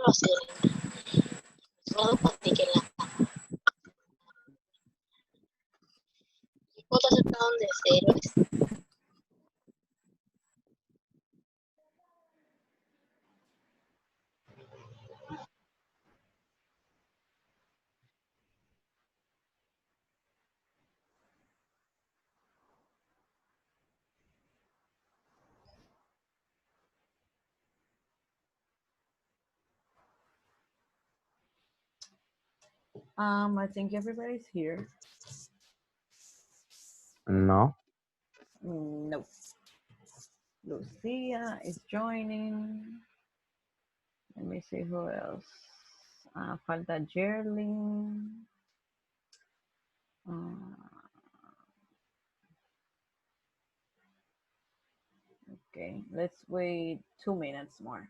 hacer. Solo practiquen la fotos estaban de cero. I think everybody's here. No. No. Lucia is joining. Let me see who else. Falta Jerlin. Okay, let's wait 2 minutes more.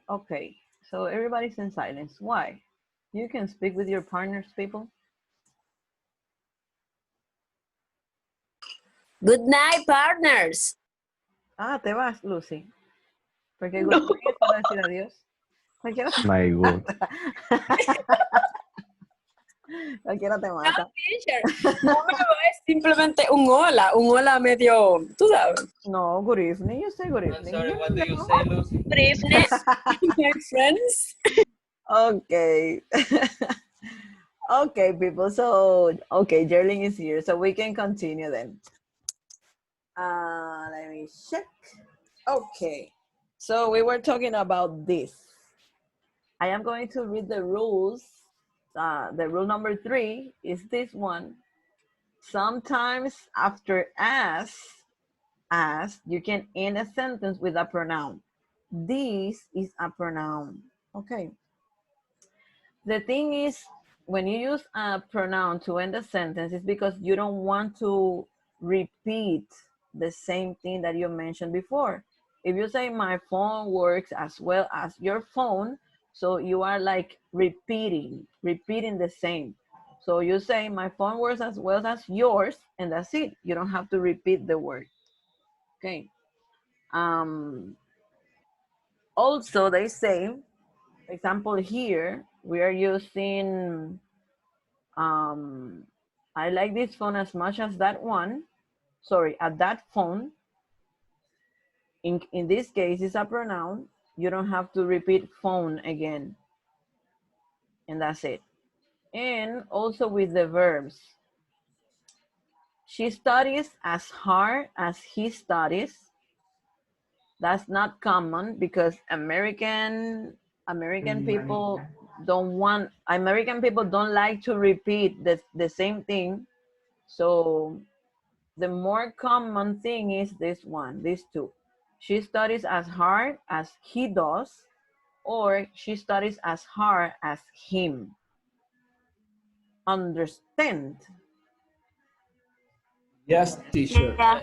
Okay, so everybody's in silence. Why? You can speak with your partners, people. Good night, partners. Te vas, Lucy. Porque good night es para decir adiós. Cualquiera te My God. Cualquiera te mata. No, teacher. No me va, es simplemente un hola medio, tú sabes. No, good evening. You say good evening. I'm sorry, what do you say, Lucy? Good evening, my friends. Okay. Okay, people. So, okay, Jerling is here. So we can continue then. Let me check. Okay. So we were talking about this. I am going to read the rules. The rule number 3 is this one. Sometimes after as, you can end a sentence with a pronoun. This is a pronoun. Okay. The thing is, when you use a pronoun to end a sentence, it's because you don't want to repeat the same thing that you mentioned before. If you say my phone works as well as your phone, so you are like repeating the same. So you say my phone works as well as yours, and that's it. You don't have to repeat the word. Okay. Also, they say, for example, here we are using I like this phone as much as that one. Sorry, at that phone. In this case, it's a pronoun. You don't have to repeat phone again. And that's it. And also with the verbs. She studies as hard as he studies. That's not common because American people don't like to repeat the same thing. So the more common thing is this one, these two. She studies as hard as he does, or she studies as hard as him. Understand? Yes, teacher. Yeah.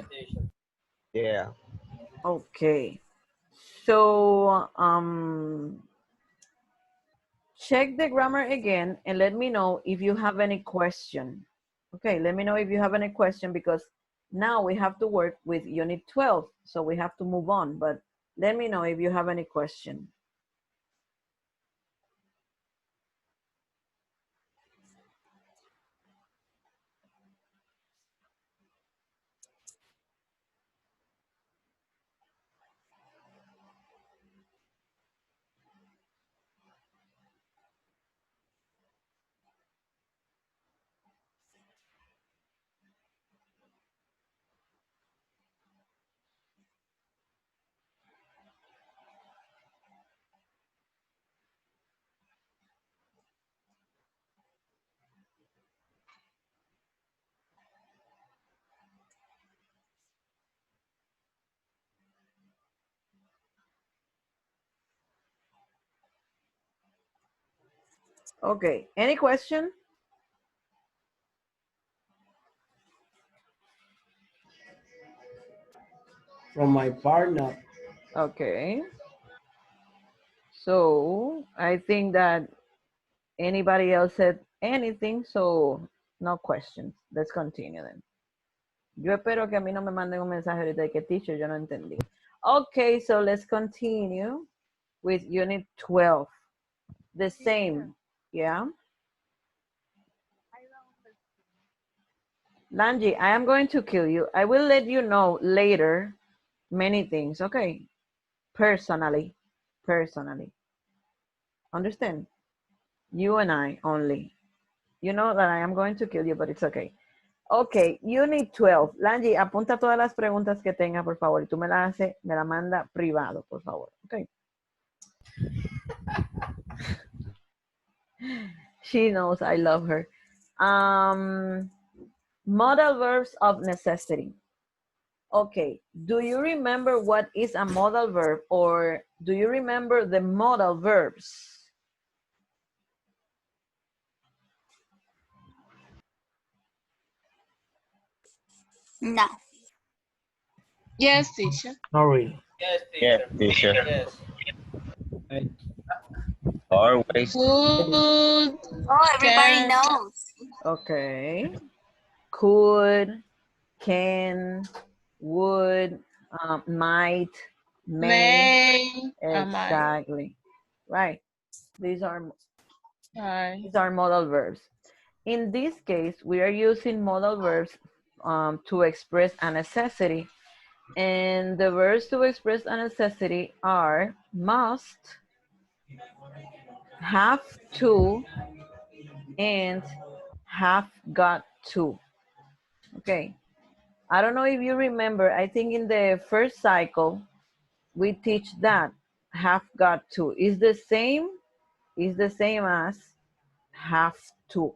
Yeah. Okay. So check the grammar again and let me know if you have any question. Okay, let me know if you have any question because now we have to work with unit 12. So we have to move on, but let me know if you have any question. Okay, any question? From my partner. Okay. So I think that anybody else said anything, so no questions. Let's continue then. Yo espero que a mí no me manden un mensaje ahorita de que teacher, yo no entendí. Okay, so let's continue with unit 12. The same, yeah? Lanji, I am going to kill you. I will let you know later many things, okay? Personally. Understand? You and I only. You know that I am going to kill you, but it's okay. Okay, Unit 12. Lanji, apunta todas las preguntas que tenga, por favor. Y tú me las haces, me la manda privado, por favor. Okay. She knows I love her. Modal verbs of necessity. Okay, do you remember what is a modal verb, or do you remember the modal verbs? No. Yes, teacher. Not really. Yes, Yes, teacher. teacher. Yes. Always. Would, Oh, everybody can, knows. Okay. Could, can, would, might, may. might. Exactly. Right. These are Right. modal verbs. In this case, we are using modal verbs to express a necessity. And the verbs to express a necessity are must, have to, and have got to. Okay. I don't know if you remember, I think in the first cycle, we teach that have got to is the same as have to.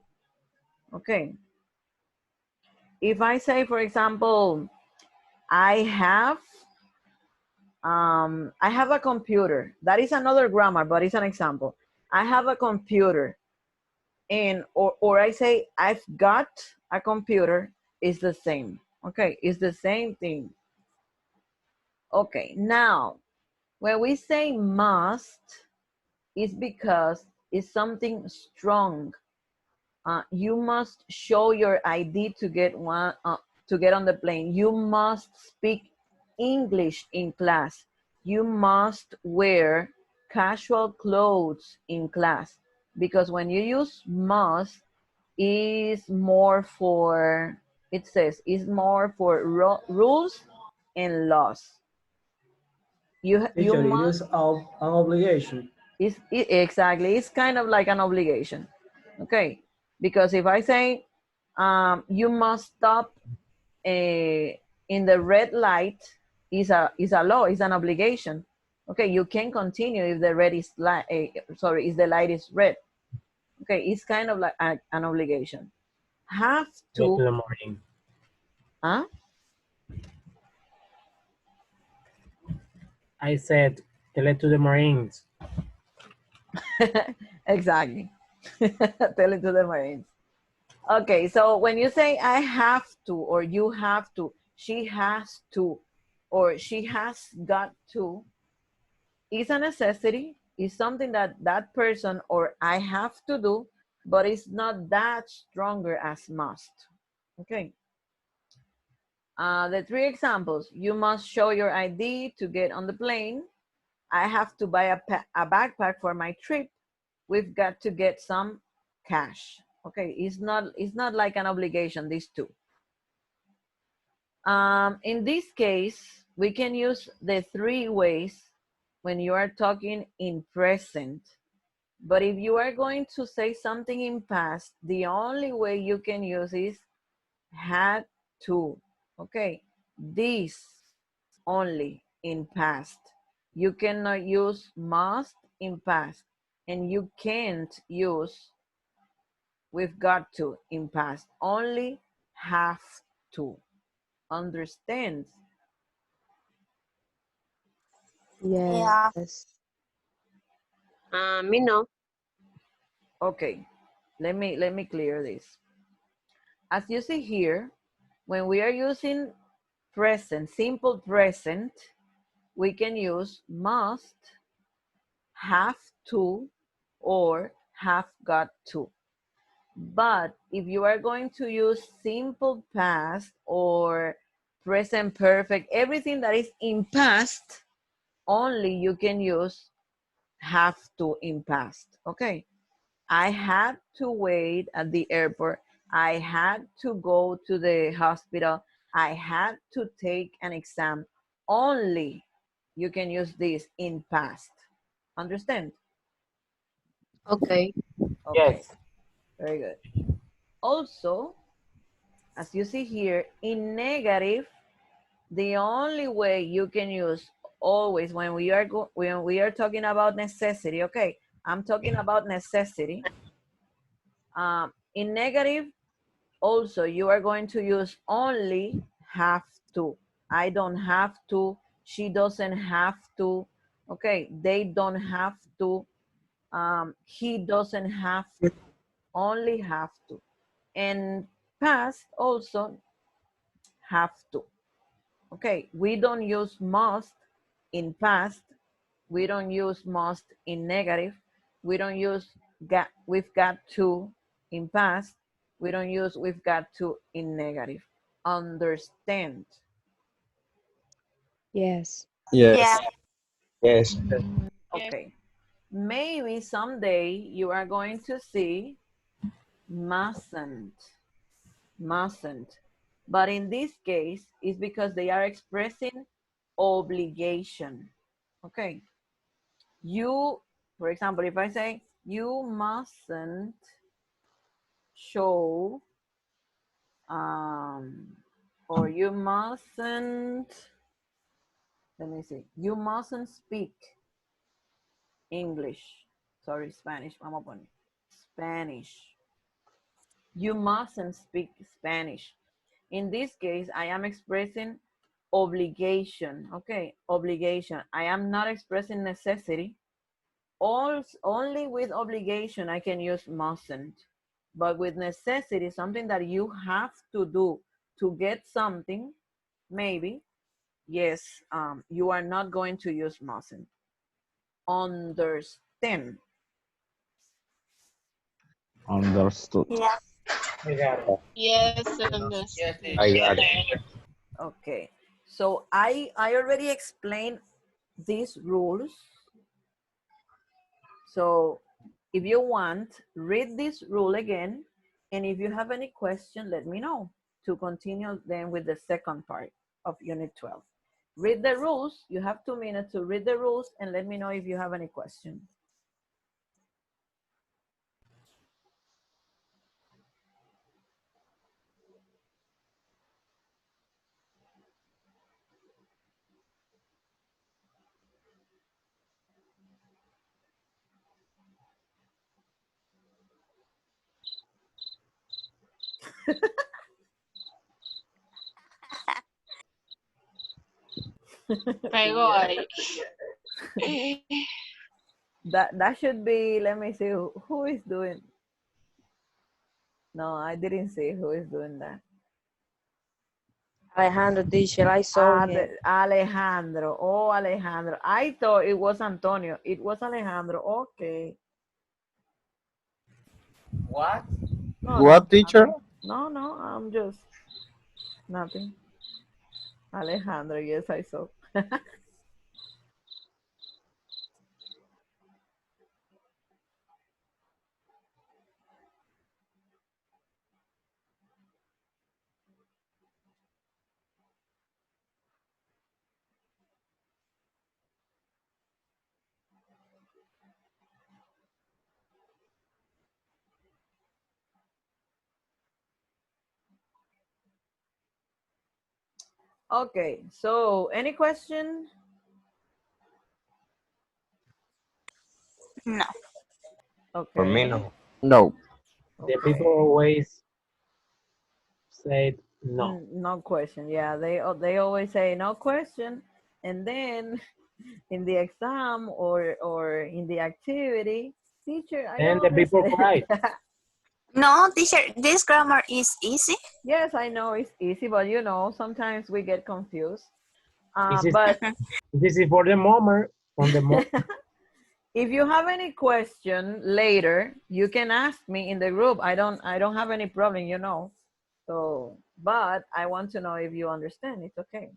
Okay. If I say, for example, I have a computer. That is another grammar, but it's an example. I have a computer, and or I say I've got a computer, is the same. Okay, it's the same thing. Okay, now when we say must, it's because it's something strong. You must show your ID to get on the plane. You must speak English in class. You must wear casual clothes in class, because when you use must, is more for, it says, is more for rules and laws. You Teacher, it must. is an obligation. Exactly, it's kind of like an obligation. Okay, because if I say you must stop in the red light, is a law, is an obligation. Okay, you can continue if the red is if the light is red. Okay, it's kind of like an obligation. Have Go to to. the morning. Huh? I said, tell it to the Marines. Exactly. Tell it to the Marines. Okay, so when you say I have to, or you have to, she has to, or she has got to, it's a necessity. It's something that that person or I have to do, but it's not that stronger as must. Okay. The three examples: you must show your ID to get on the plane. I have to buy a backpack for my trip. We've got to get some cash. Okay, it's not like an obligation, these two. In this case, we can use the three ways when you are talking in present. But if you are going to say something in past, the only way you can use is had to. Okay, this only in past. You cannot use must in past, and you can't use we've got to in past. Only have to. Understand? Yeah. Me no. Okay, let me clear this. As you see here, when we are using present, simple present, we can use must, have to, or have got to. But if you are going to use simple past or present perfect, everything that is in past, only you can use have to in past. Okay. I had to wait at the airport. I had to go to the hospital. I had to take an exam. Only you can use this in past. Understand? Okay. Okay, Yes. very good. Also, as you see here, in negative, the only way you can use always when we are talking about necessity, okay, I'm talking about necessity. In negative, also you are going to use only have to. I don't have to, she doesn't have to, okay, they don't have to, he doesn't have to, only have to. And past also have to. Okay, we don't use must in past. We don't use must in negative. We don't use we've got to in past. We don't use we've got to in negative. Understand? Yes. Yeah. Yes. Okay. Maybe someday you are going to see mustn't. Mustn't. But in this case, it's because they are expressing obligation. Okay. You, for example, if I say, you mustn't show, or you mustn't, let me see, you mustn't speak English. Sorry, Spanish. Vamos a poner Spanish. You mustn't speak Spanish. In this case, I am expressing obligation. Okay, obligation. I am not expressing necessity. Only with obligation I can use mustn't. But with necessity, something that you have to do to get something, maybe, yes, you are not going to use mustn't. Understand. Understood. Yeah. I got it. Yes, understood. I got it. Okay, so I already explained these rules. So if you want, read this rule again. And if you have any question, let me know to continue then with the second part of Unit 12. Read the rules. You have 2 minutes to read the rules and let me know if you have any question. Pegó ahí. That should be, let me see, who is doing? No, I didn't see who is doing that. Alejandro, teacher, I saw him. Alejandro. Oh, Alejandro. I thought it was Antonio. It was Alejandro. Okay. What? No, What, teacher? no, I'm just nothing. Alejandro, yes, I saw. Okay, so any question? No. Okay. For me, no. No. The Okay. people always said no. No question. Yeah, they always say no question, and then in the exam or in the activity, Teacher, I And the people understand. cry. No, teacher, this grammar is easy. Yes, I know it's easy, but you know, sometimes we get confused. This is But this is for the moment. On the moment. if you have any question later, you can ask me in the group. I don't have any problem, you know. So, but I want to know if you understand. It's okay.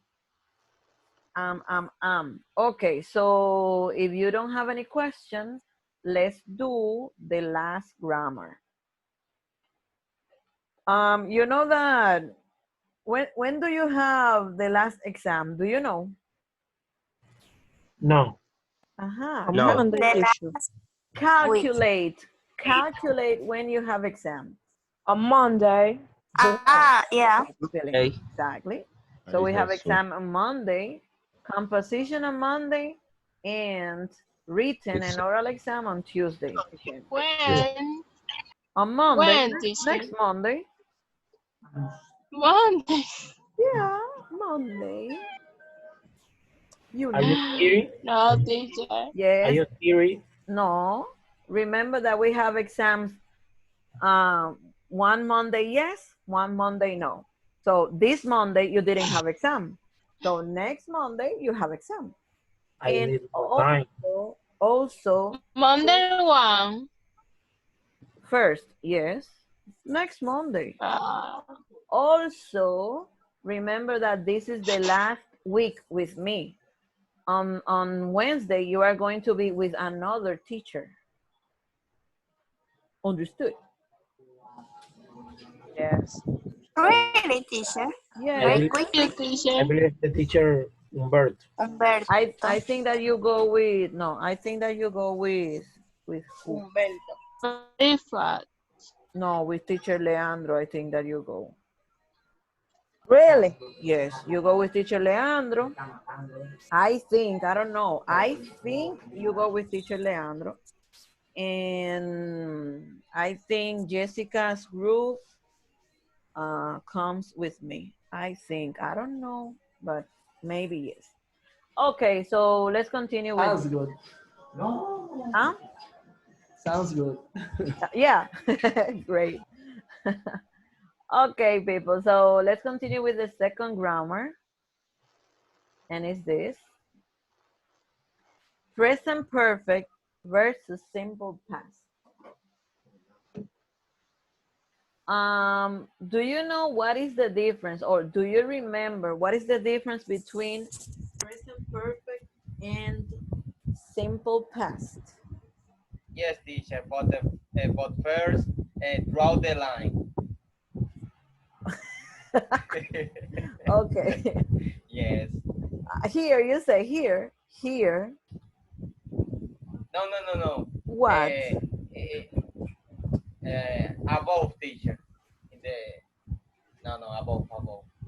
Okay, so if you don't have any questions, let's do the last grammar. You know that when do you have the last exam? Do you know? No. Uh-huh. On Monday, The teacher. last Calculate when you have exam. On Monday. yeah. Really, exactly. So we have Yes, so exam on Monday, composition on Monday, and written and oral exam on Tuesday. Okay. When? On Monday, When, teacher? next Monday. Monday. Yeah, Monday. You Are you know. serious? No, teacher. Are Yes. you serious? No. Remember that we have exams one Monday yes, one Monday no. So this Monday you didn't have exam. So next Monday you have exam. I And need more time. also Monday 1. first, yes, next Monday. Uh, Also, remember that this is the last week with me. On Wednesday, you are going to be with another teacher. Understood? Yes. Really, teacher? Yes. Very believe- quickly. you, I teacher. believe the teacher Humberto. Umberto. I think that you go with, no, I think that you go with who? Very flat. No, with teacher Leandro, I think that you go. Really? Yes, you go with teacher Leandro. I think, I don't know. I think you go with teacher Leandro. And I think Jessica's group comes with me. I think, I don't know, but maybe yes. Okay, so let's continue with. Sounds good. Huh? Sounds good. Yeah, great. Okay, people, so let's continue with the second grammar. And it's this. Present perfect versus simple past. Do you know what is the difference, or do you remember what is the difference between present perfect and simple past? Yes, teacher, but first draw the line. Okay. Yes. Here, you say here. No. What? Above, teacher. Above.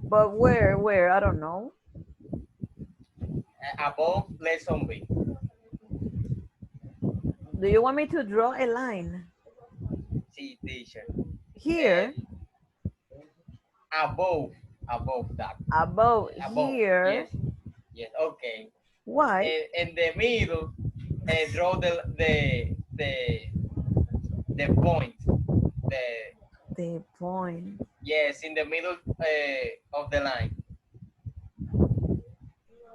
But where? I don't know. Above lesson B. Do you want me to draw a line? See, teacher. Here. Above that. Above here. Yes. Okay. Why? In the middle, draw the point. The point. Yes, in the middle of the line.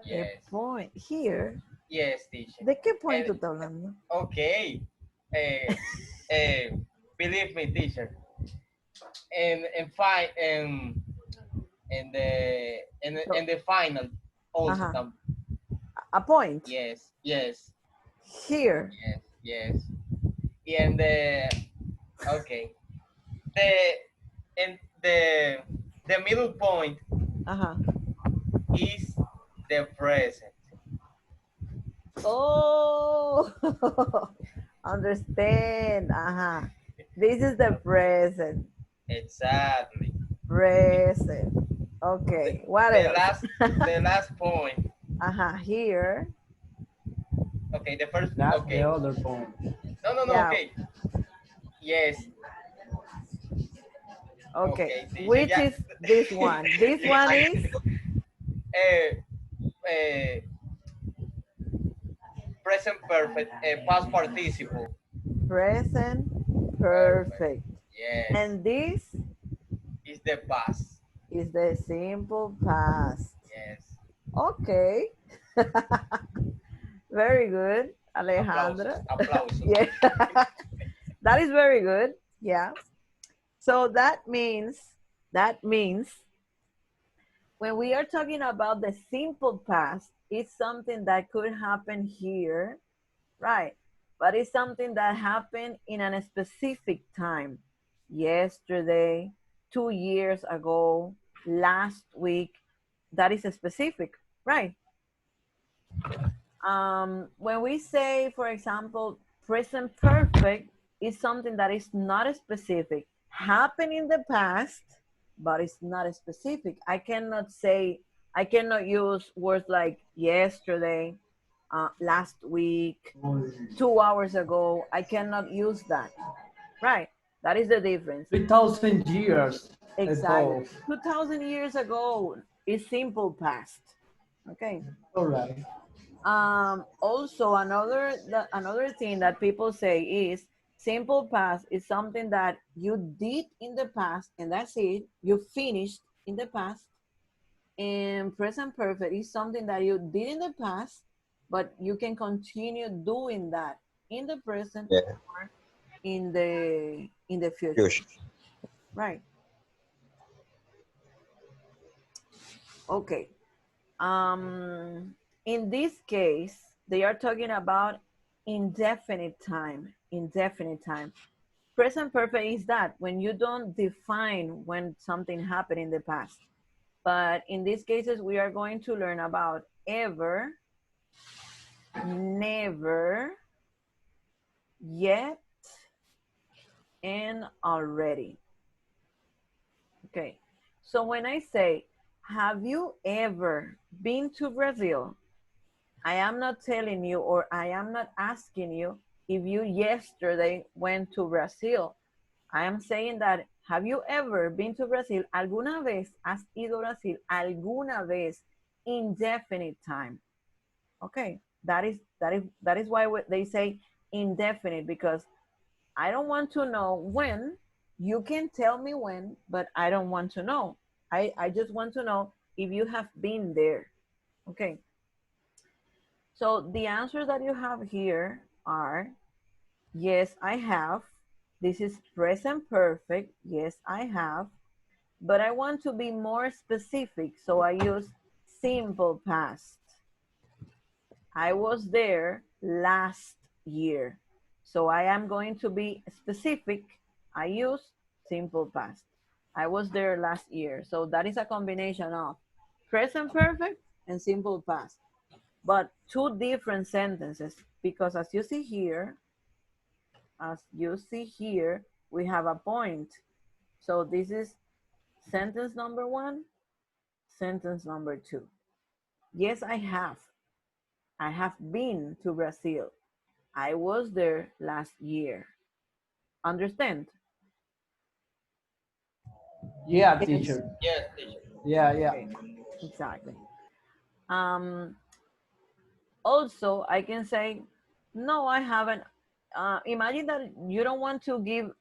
Yes. The point here. Yes, teacher. ¿De qué point tú estás hablando? Okay. Believe me, teacher. And the final also. Uh-huh. A point. Yes. Here. Yes. And okay. The middle point is the present. Oh, understand. This is the present. Exactly. Present. Okay. What else? The last point. Here. Okay, the first. That's okay. the other point. No. Yeah. Okay. Yes. Okay. Okay, Which is this one? This one is present perfect, past participle. present perfect. Yes. And this Is the past. is the simple past. Yes. Okay. Very good, Alejandra. Aplausos. Yeah. That is very good. Yeah. So that means when we are talking about the simple past, it's something that could happen here, right? But it's something that happened in a specific time. Yesterday, 2 years ago, last week. That is a specific, right? When we say, for example, present perfect is something that is not specific, happened in the past, but it's not specific. I cannot use words like yesterday, last week, 2 hours ago. I cannot use that, right? That is the difference. 3,000 years Exactly. ago. 2,000 years ago is simple past. Okay. All right. Also, another thing that people say is simple past is something that you did in the past and that's it. You finished in the past. And present perfect is something that you did in the past, but you can continue doing that in the present Yeah. or in the future. Future. Right. Okay. In this case, they are talking about indefinite time. Indefinite time. Present perfect is that when you don't define when something happened in the past. But in these cases, we are going to learn about ever, never, yet, and already. Okay. So when I say, have you ever been to Brazil? I am not telling you or I am not asking you if you yesterday went to Brazil. I am saying that, have you ever been to Brazil? ¿Alguna vez has ido a Brasil? ¿Alguna vez? Indefinite time. Okay, that is why they say indefinite, because I don't want to know when. You can tell me when, but I don't want to know. I just want to know if you have been there. Okay. So the answers that you have here are, yes, I have. This is present perfect. Yes, I have. But I want to be more specific, so I use simple past. I was there last year. So I am going to be specific. I use simple past. I was there last year. So that is a combination of present perfect and simple past. But two different sentences, because as you see here, we have a point. So this is sentence number 1, sentence number 2. Yes, I have. I have been to Brazil. I was there last year. Understand? Yeah, Yes. teacher. Yes, teacher. Yeah. Okay. Exactly. Also, I can say, no, I haven't. Imagine that you don't want to give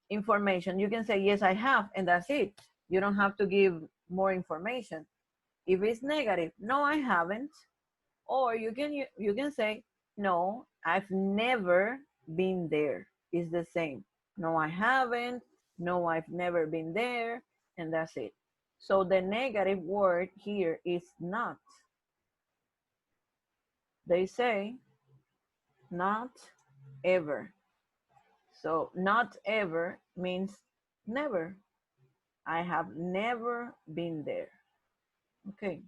information. You can say, yes, I have, and that's it. You don't have to give more information. If it's negative, no, I haven't. Or you can say, no, I've never been there. It's the same. No, I haven't. No, I've never been there, and that's it. So the negative word here is not. They say not ever. So not ever means never. I have never been there. Okay.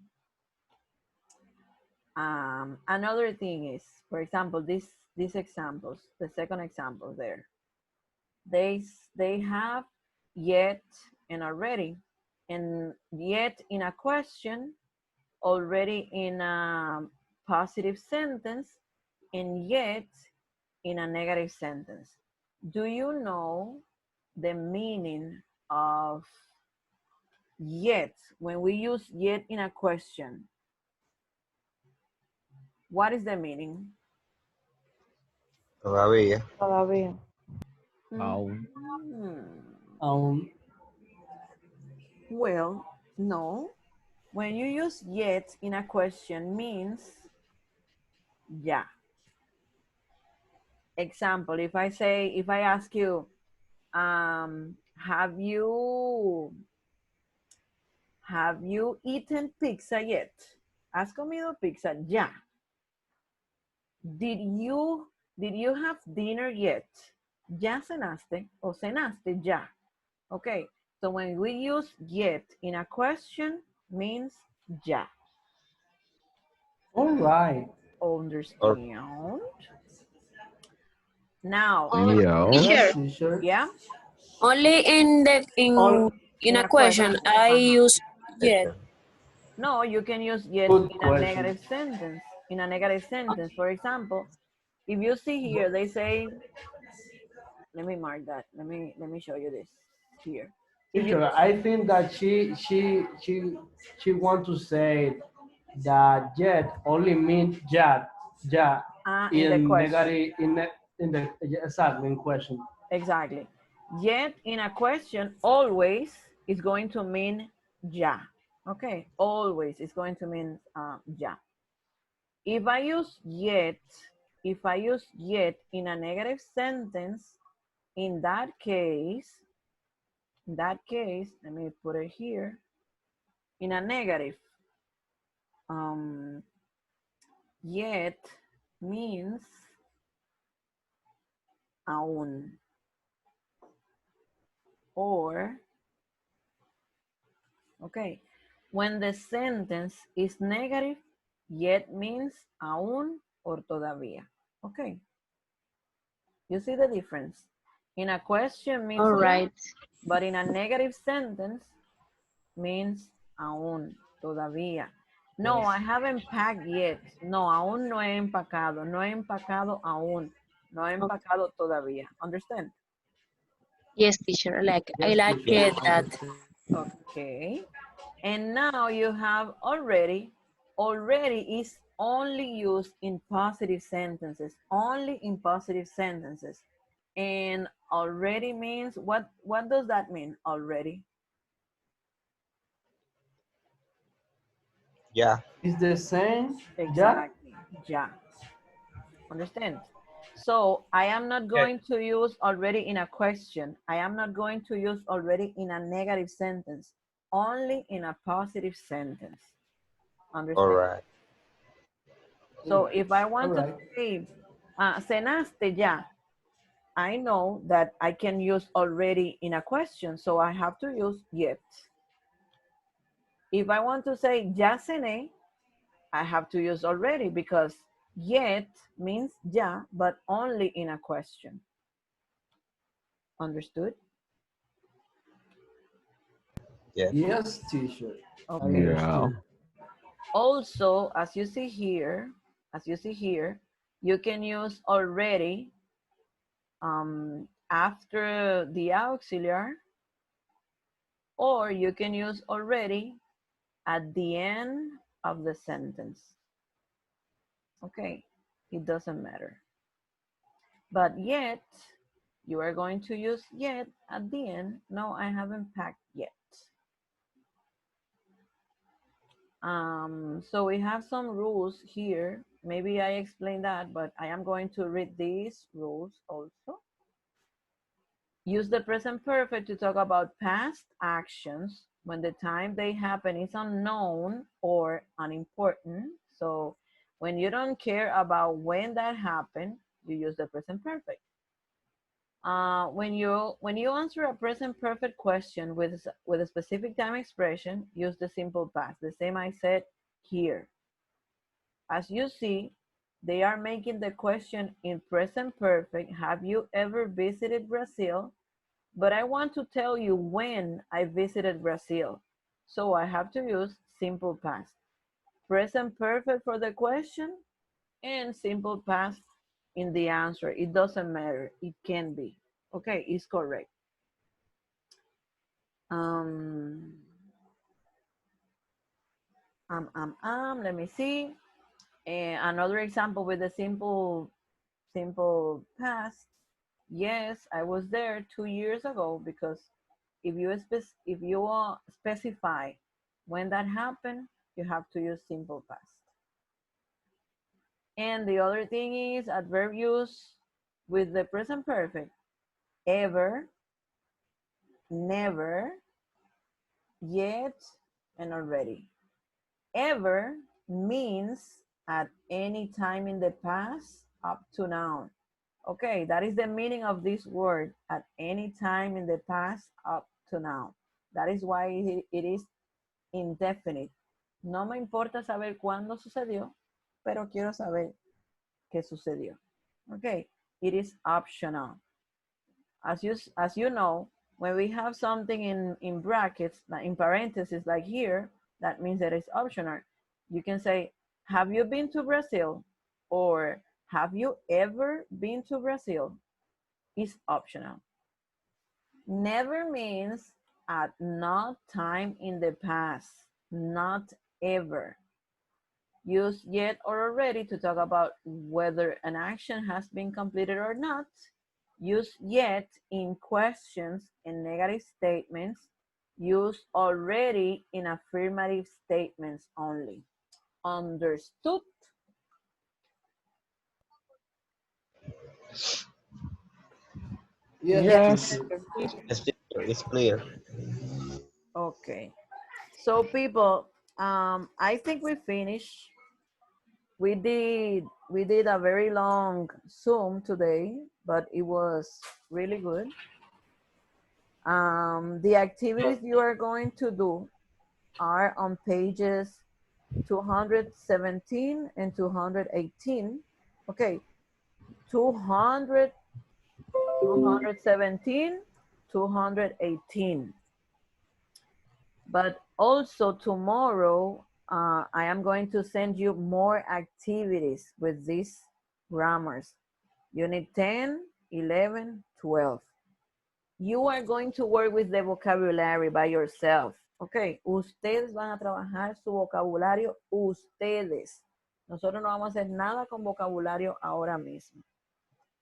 Another thing is, for example, these examples, the second example there, they have yet and already, and yet in a question, already in a positive sentence, and yet in a negative sentence. Do you know the meaning of yet when we use yet in a question? What is the meaning? Todavía. Todavía. Aún. Hmm. Well, no. When you use yet in a question means ya. Example, if I ask you, have you eaten pizza yet? ¿Has comido pizza? Ya. Did you have dinner yet? ¿Ya cenaste o cenaste ya? Okay, so when we use yet in a question means ya. All right. Understand? Now, Yeah. Yes, teacher. yeah, Only All in a question I use yet. No, you can use yet Good in a question. negative sentence. In a negative sentence, for example, if you see here, they say, let me mark that. Let me show you this here. If you Teacher, I think that she want to say that yet only means yet, yeah, in the in question, negative in the exactly in question. exactly. Yet in a question always is going to mean ya. Okay, always is going to mean ya. If I use yet in a negative sentence, in that case, let me put it here. In a negative, yet means aún. Or, okay, when the sentence is negative, yet means aún or todavía. Okay. You see the difference? In a question means All ya, right. but in a negative sentence means aún, todavía. No, I haven't packed yet. No, aún no he empacado. No he empacado aún. No he empacado todavía. Understand? Yes, teacher. I Yes, like teacher. that. Okay. And now you have already. Already is only used in positive sentences. Only in positive sentences. And already means, what does that mean, already? Yeah. It's the same. Yeah. Exactly, ya. Understand? So I am not going to use already in a question. I am not going to use already in a negative sentence, only in a positive sentence. Understand? All right. So if I All want to right. say, cenaste ya, I know that I can use already in a question, so I have to use yet. If I want to say ya cené, I have to use already because yet means ya, but only in a question. Understood? Yeah. Yes, teacher. I Okay. Yeah. understood. Also, as you see here, you can use already after the auxiliary, or you can use already at the end of the sentence. Okay, it doesn't matter. But yet, you are going to use yet at the end. No, I haven't packed yet. So we have some rules here. Maybe I explained that, but I am going to read these rules also. Use the present perfect to talk about past actions when the time they happen is unknown or unimportant. So when you don't care about when that happened, you use the present perfect. When you answer a present perfect question with a specific time expression, use the simple past, the same I said here. As you see, they are making the question in present perfect. Have you ever visited Brazil? But I want to tell you when I visited Brazil. So I have to use simple past. Present perfect for the question and simple past in the answer. It doesn't matter. It can be. Okay, it's correct. Let me see. Another example with the simple simple past. Yes, I was there 2 years ago, because if you specify when that happened, you have to use simple past. And the other thing is adverb use with the present perfect. Ever, never, yet, and already. Ever means at any time in the past up to now. Okay, that is the meaning of this word, at any time in the past up to now. That is why it is indefinite. No me importa saber cuándo sucedió, pero quiero saber qué sucedió. Okay, it is optional. As you know, when we have something in brackets, in parentheses, like here, that means that it's optional. You can say, have you been to Brazil? Or have you ever been to Brazil? It's optional. Never means at not time in the past, not ever. Use yet or already to talk about whether an action has been completed or not. Use yet in questions and negative statements. Use already in affirmative statements only. Understood? Yes. Yes. Yes, teacher, it's clear. Okay. So people, I think we finished. We did a very long Zoom today, but it was really good. The activities you are going to do are on pages 217 and 218. Okay, 200, 217, 218. But also tomorrow, I am going to send you more activities with these grammars. Unit 10, 11, 12. You are going to work with the vocabulary by yourself. Okay, ustedes van a trabajar su vocabulario ustedes. Nosotros no vamos a hacer nada con vocabulario ahora mismo.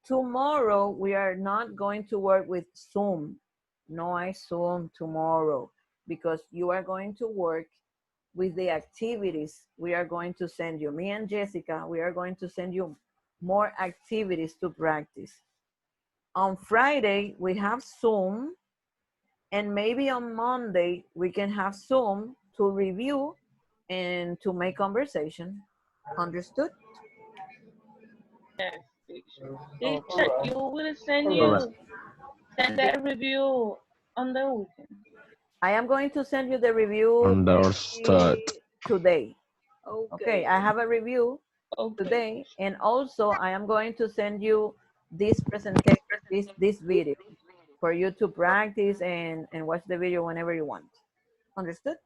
Tomorrow, we are not going to work with Zoom. No hay Zoom tomorrow, because you are going to work with the activities we are going to send you. Me and Jessica, we are going to send you more activities to practice. On Friday, we have Zoom, and maybe on Monday, we can have Zoom to review and to make conversation. Understood? Teacher, you will send that review on the weekend. I am going to send you the review Understood. today. Okay, I have a review Okay. today, and also I am going to send you this presentation, this video, for you to practice and watch the video whenever you want. Understood?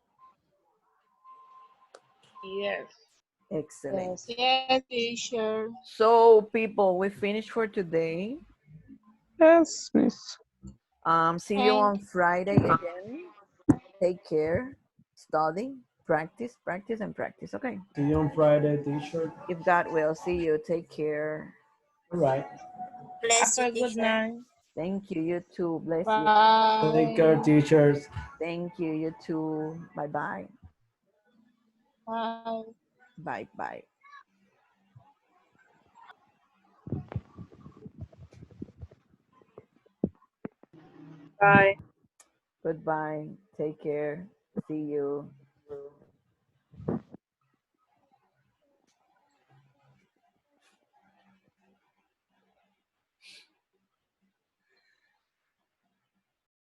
Yes. Excellent. Yes, teacher. So people, we finished for today. Yes, miss. See you on Friday again. Take care, study, practice, practice, and practice. Okay. See you on Friday, teacher. If God will, see you. Take care. All right. Bless you, Have a good teacher. night. Thank you. You too. Bless you. Bye. Take care, teachers. Thank you. You too. Bye-bye. Bye. Bye-bye. Bye. Goodbye. Take care. See you.